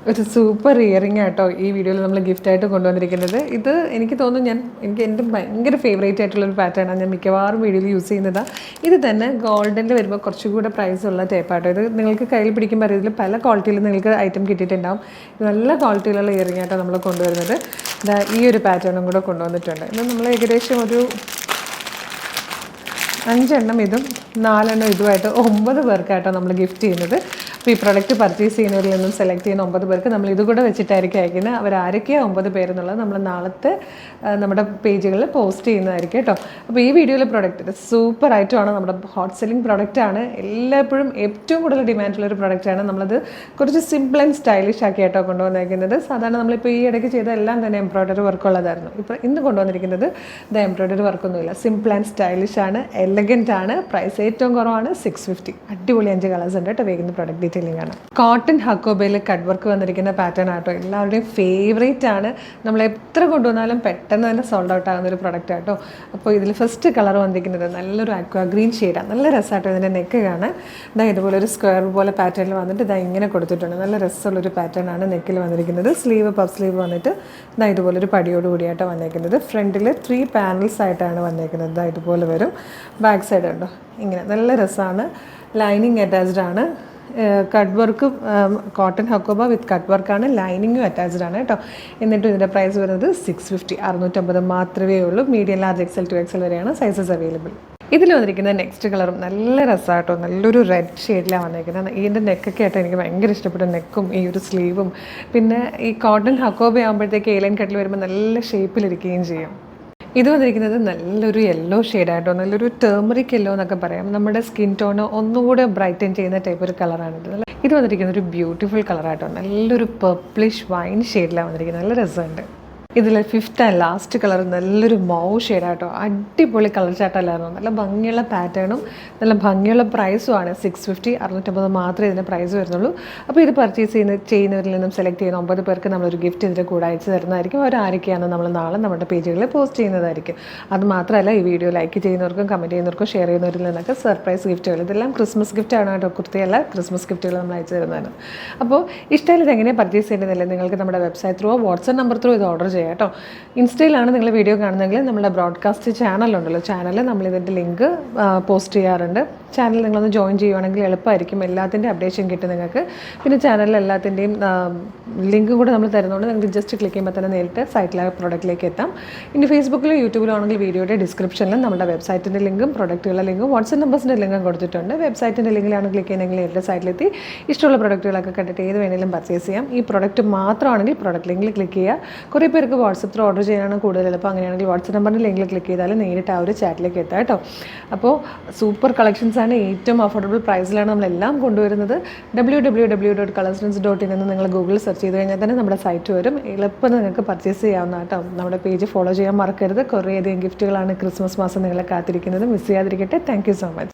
ഒരു super earring ആട്ടോ ഈ വീഡിയോയിൽ നമ്മൾ ഗിഫ്റ്റായിട്ട് കൊണ്ടുവന്നിരിക്കുന്നത്. ഇത് എനിക്ക് തോന്നുന്നു എനിക്ക് എൻ്റെ ഭയങ്കര ഫേവറേറ്റ് ആയിട്ടുള്ളൊരു പാറ്റേണാണ്. ഞാൻ മിക്കവാറും വീഡിയോയിൽ യൂസ് ചെയ്യുന്നതാണ്. ഇത് തന്നെ ഗോൾഡിൻ്റെ വരുമ്പോൾ കുറച്ചുകൂടെ പ്രൈസുള്ള ടൈപ്പാട്ടോ. ഇത് നിങ്ങൾക്ക് കയ്യിൽ പിടിക്കുമ്പോൾ അറിയത്തില്ല, പല ക്വാളിറ്റിയിൽ നിങ്ങൾക്ക് ഐറ്റം കിട്ടിയിട്ടുണ്ടാവും. നല്ല ക്വാളിറ്റിയിലുള്ള ഇയറിംഗ് ആട്ടോ നമ്മൾ കൊണ്ടുവരുന്നത്. ഈ ഒരു പാറ്റേണും കൂടെ കൊണ്ടുവന്നിട്ടുണ്ട്. ഇത് നമ്മൾ ഏകദേശം ഒരു 5 എണ്ണം ഇതും 4 എണ്ണം ഇതുമായിട്ട് 9 പേർക്കായിട്ടോ നമ്മൾ ഗിഫ്റ്റ് ചെയ്യുന്നത്. അപ്പോൾ ഈ പ്രൊഡക്റ്റ് പർച്ചേസ് ചെയ്യുന്നവരിൽ നിന്നും സെലക്ട് ചെയ്യുന്ന 9 പേർക്ക് നമ്മൾ ഇതുകൂടെ വെച്ചിട്ടായിരിക്കും അയക്കുന്നത്. അവരാരൊക്കെയാണ് 9 പേരെന്നുള്ളത് നമ്മൾ നാളത്തെ നമ്മുടെ പേജുകളിൽ പോസ്റ്റ് ചെയ്യുന്നതായിരിക്കും കേട്ടോ. അപ്പോൾ ഈ വീഡിയോയിലെ പ്രൊഡക്റ്റ് സൂപ്പർ ഐറ്റമാണ്. നമ്മുടെ ഹോട്ട് സെല്ലിംഗ് പ്രൊഡക്റ്റാണ്. എല്ലായ്പ്പോഴും ഏറ്റവും കൂടുതൽ ഡിമാൻഡുള്ളൊരു പ്രൊഡക്റ്റാണ്. നമ്മളത് കുറച്ച് സിമ്പിൾ ആൻഡ് സ്റ്റൈലിഷ് ആക്കി ആയിട്ടോ കൊണ്ടുവന്നിരിക്കുന്നത്. സാധാരണ നമ്മളിപ്പോൾ ഈ ഇടയ്ക്ക് ചെയ്ത എല്ലാം തന്നെ എംബ്രോയ്ഡറി വർക്കുള്ളതായിരുന്നു. ഇപ്പോൾ ഇന്ന് കൊണ്ടുവന്നിരിക്കുന്നത് എംബ്രോയ്ഡറി വർക്കൊന്നുമില്ല, സിമ്പിൾ ആൻഡ് സ്റ്റൈലിഷ് ആണ്, എലഗൻ്റ് ആണ്. പ്രൈസ് ഏറ്റവും കുറവാണ്, 650. അടിപൊളി 5 കളേഴ്സ് ഉണ്ട് കേട്ടോ. വേഗം പ്രൊഡക്റ്റ് ഡീറ്റെയിലിംഗ് ആണ്. കോട്ടൺ ഹക്കോബയിൽ കട്ട് വർക്ക് വന്നിരിക്കുന്ന പാറ്റേൺ ആട്ടോ എല്ലാവരുടെയും ഫേവറേറ്റ് ആണ്. നമ്മൾ എത്ര കൊണ്ടുവന്നാലും പെട്ടെന്ന് തന്നെ സോൾഡ് ഔട്ട് ആകുന്ന ഒരു പ്രൊഡക്റ്റ് ആട്ടോ. അപ്പോൾ ഇതിൽ ഫസ്റ്റ് കളർ വന്നിരിക്കുന്നത് നല്ലൊരു അക്വാ ഗ്രീൻ ഷെയ്ഡാണ്. നല്ല രസമായിട്ടോ ഇതിൻ്റെ നെക്ക് കാണാൻ. ഇതുപോലെ ഒരു സ്ക്വയർ പോലെ പാറ്റേണിൽ വന്നിട്ട് ഇങ്ങനെ കൊടുത്തിട്ടുണ്ട്. നല്ല രസമുള്ളൊരു പാറ്റേൺ ആണ് നെക്കിൽ വന്നിരിക്കുന്നത്. സ്ലീവ് പഫ് സ്ലീവ് വന്നിട്ട് ഇതുപോലെ ഒരു പടിയോട് കൂടിയായിട്ടോ വന്നിരിക്കുന്നത്. ഫ്രണ്ടിൽ 3 പാനൽസ് ആയിട്ടാണ് വന്നിരിക്കുന്നത്. ഇതുപോലെ വരും. ബാക്ക് സൈഡ് ഉണ്ടോ ഇങ്ങനെ നല്ല രസമാണ്. ലൈനിങ് അറ്റാച്ച്ഡ് ആണ്. കട്ട് വർക്ക് കോട്ടൺ ഹക്കോബ വിത്ത് കട്ട് വർക്കാണ്. ലൈനിങ്ങും അറ്റാച്ച്ഡ് ആണ് കേട്ടോ. എന്നിട്ടും ഇതിൻ്റെ പ്രൈസ് വരുന്നത് 650, 650 മാത്രമേ ഉള്ളൂ. Medium, large, XL to XL വരെയാണ് സൈസസ് അവൈലബിൾ. ഇതിൽ വന്നിരിക്കുന്ന നെക്സ്റ്റ് കളറും നല്ല രസമാട്ടോ. നല്ലൊരു റെഡ് ഷെയ്ഡിലാണ് വന്നിരിക്കുന്നത്. ഇതിൻ്റെ നെക്കൊക്കെ ആയിട്ട് എനിക്ക് ഭയങ്കര ഇഷ്ടപ്പെട്ട നെക്കും ഈ ഒരു സ്ലീവും. പിന്നെ ഈ കോട്ടൺ ഹക്കോബ ആകുമ്പോഴത്തേക്ക് ഏലൈൻ കട്ടിൽ വരുമ്പോൾ നല്ല ഷേപ്പിലിരിക്കുകയും ചെയ്യും. ഇത് വന്നിരിക്കുന്നത് നല്ലൊരു യെല്ലോ ഷെയ്ഡായിട്ടോ. നല്ലൊരു ടേമറിക് യെല്ലോ എന്നൊക്കെ പറയാം. നമ്മുടെ സ്കിൻ ടോണ് ഒന്നുകൂടെ ബ്രൈറ്റൻ ചെയ്യുന്ന ടൈപ്പ് ഒരു കളറാണിത്. ഇത് വന്നിരിക്കുന്നത് ഒരു ബ്യൂട്ടിഫുൾ കളറായിട്ടോ. നല്ലൊരു പർപ്പിളിഷ് വൈൻ ഷെയ്ഡിലാണ് വന്നിരിക്കുന്നത്. നല്ല രസമുണ്ട്. ഇതിൽ 5th ആൻഡ് ലാസ്റ്റ് കളർ നല്ലൊരു മൗ ഷെയ്ഡായിട്ടോ. അടിപൊളി കളർ ചാട്ടല്ലായിരുന്നു. നല്ല ഭംഗിയുള്ള പാറ്റേണും നല്ല ഭംഗിയുള്ള പ്രൈസുമാണ്. 650, 650 മാത്രമേ ഇതിൻ്റെ പ്രൈസ് വരുന്നുള്ളൂ. അപ്പോൾ ഇത് പർച്ചേസ് ചെയ്യുന്നവരിൽ നിന്നും സെലക്ട് ചെയ്യുന്ന 9 പേർക്ക് നമ്മളൊരു ഗിഫ്റ്റ് ഇതിൻ്റെ കൂടെ അയച്ചു തരുന്നതായിരിക്കും. അവരാരൊക്കെയാണെന്ന് നമ്മൾ നാളെ നമ്മുടെ പേജുകളിൽ പോസ്റ്റ് ചെയ്യുന്നതായിരിക്കും. അത് മാത്രമല്ല ഈ വീഡിയോ ലൈക്ക് ചെയ്യുന്നവർക്കും കമൻറ്റ് ചെയ്യുന്നവർക്കും ഷെയർ ചെയ്യുന്നവരിൽ നിന്നൊക്കെ സർപ്രൈസ് ഗിഫ്റ്റുകൾ. ഇതെല്ലാം ക്രിസ്മസ് ഗിഫ്റ്റാണ് കേട്ടോ. കുർത്തിയല്ല, ക്രിസ്മസ് ഗിഫ്റ്റുകൾ നമ്മൾ അയച്ചു തരുന്നതാണ്. അപ്പോൾ ഇഷ്ടമായാലും ഇതെങ്ങനെ പർച്ചേസ് ചെയ്യുന്നതില്ല നിങ്ങൾക്ക് നമ്മുടെ website through WhatsApp number through ഇത് ഓർഡർ കേട്ടോ. ഇൻസ്റ്റയിലാണ് നിങ്ങൾ വീഡിയോ കാണുന്നതെങ്കിൽ നമ്മുടെ ബ്രോഡ്കാസ്റ്റ് ചാനലുണ്ടല്ലോ, ചാനൽ നമ്മളിതിൻ്റെ ലിങ്ക് പോസ്റ്റ് ചെയ്യാറുണ്ട്. ചാനൽ നിങ്ങളൊന്ന് ജോയിൻ ചെയ്യുവാണെങ്കിൽ എളുപ്പമായിരിക്കും. എല്ലാത്തിൻ്റെ അപ്ഡേഷൻ കിട്ടും നിങ്ങൾക്ക്. പിന്നെ ചാനലിൽ എല്ലാത്തിൻ്റെയും ലിങ്കും കൂടെ നമ്മൾ തരുന്നതുകൊണ്ട് നിങ്ങൾക്ക് ജസ്റ്റ് ക്ലിക്ക് ചെയ്യുമ്പോൾ തന്നെ നേരിട്ട് സൈറ്റിലെ പ്രൊഡക്റ്റിലേക്ക് എത്താം. ഇനി ഫേസ്ബുക്കിലോ യൂട്യൂബിലോ ആണെങ്കിൽ വീഡിയോയുടെ ഡിസ്ക്രിപ്ഷനിൽ നമ്മുടെ വെബ്സൈറ്റിൻ്റെ ലിങ്കും പ്രൊഡക്റ്റുകളുടെ ലിങ്കും വാട്സ്ആപ്പ് നമ്പേഴ്സിൻ്റെ ലിങ്കും കൊടുത്തിട്ടുണ്ട്. വെബ്സൈറ്റിൻ്റെ ലിങ്കിലാണ് ക്ലിക്ക് ചെയ്യുന്നതെങ്കിൽ നേരിട്ട് സൈറ്റിലെത്തി ഇഷ്ടമുള്ള പ്രൊഡക്റ്റുകളൊക്കെ കണ്ടിട്ട് ഏത് വേണമെങ്കിലും പർച്ചേസ് ചെയ്യാം. ഈ പ്രൊഡക്റ്റ് മാത്രമാണെങ്കിൽ പ്രൊഡക്റ്റ് ലിങ്കിൽ ക്ലിക്ക് ചെയ്യുക. കുറേ പേർക്ക് വാട്സപ്പ് ത്രൂ ഓർഡർ ചെയ്യാനാണ് കൂടുതൽ എളുപ്പം. അങ്ങനെയാണെങ്കിൽ വാട്സപ്പ് നമ്പറിൻ്റെ ലിങ്കിൽ ക്ലിക്ക് ചെയ്താൽ നേരിട്ട് ആ ഒരു ചാറ്റിലേക്ക് എത്താം കേട്ടോ. അപ്പോൾ സൂപ്പർ കളക്ഷൻസ് ആണ്. ഏറ്റവും അഫോർഡബിൾ പ്രൈസിലാണ് നമ്മളെല്ലാം കൊണ്ടുവരുന്നത്. www.colorsdance.in എന്ന് നിങ്ങൾ ഗൂഗിളിൽ സെർച്ച് ചെയ്ത് കഴിഞ്ഞാൽ തന്നെ നമ്മുടെ സൈറ്റ് വരും. എളുപ്പം നിങ്ങൾക്ക് പർച്ചേസ് ചെയ്യാവുന്ന കേട്ടോ. നമ്മുടെ പേജ് ഫോളോ ചെയ്യാൻ മറക്കരുത്. കുറേയധികം ഗിഫ്റ്റുകളാണ് ക്രിസ്മസ് മാസം നിങ്ങളെ കാത്തിരിക്കുന്നത്. മിസ് ചെയ്യാതിരിക്കട്ടെ. Thank you so much.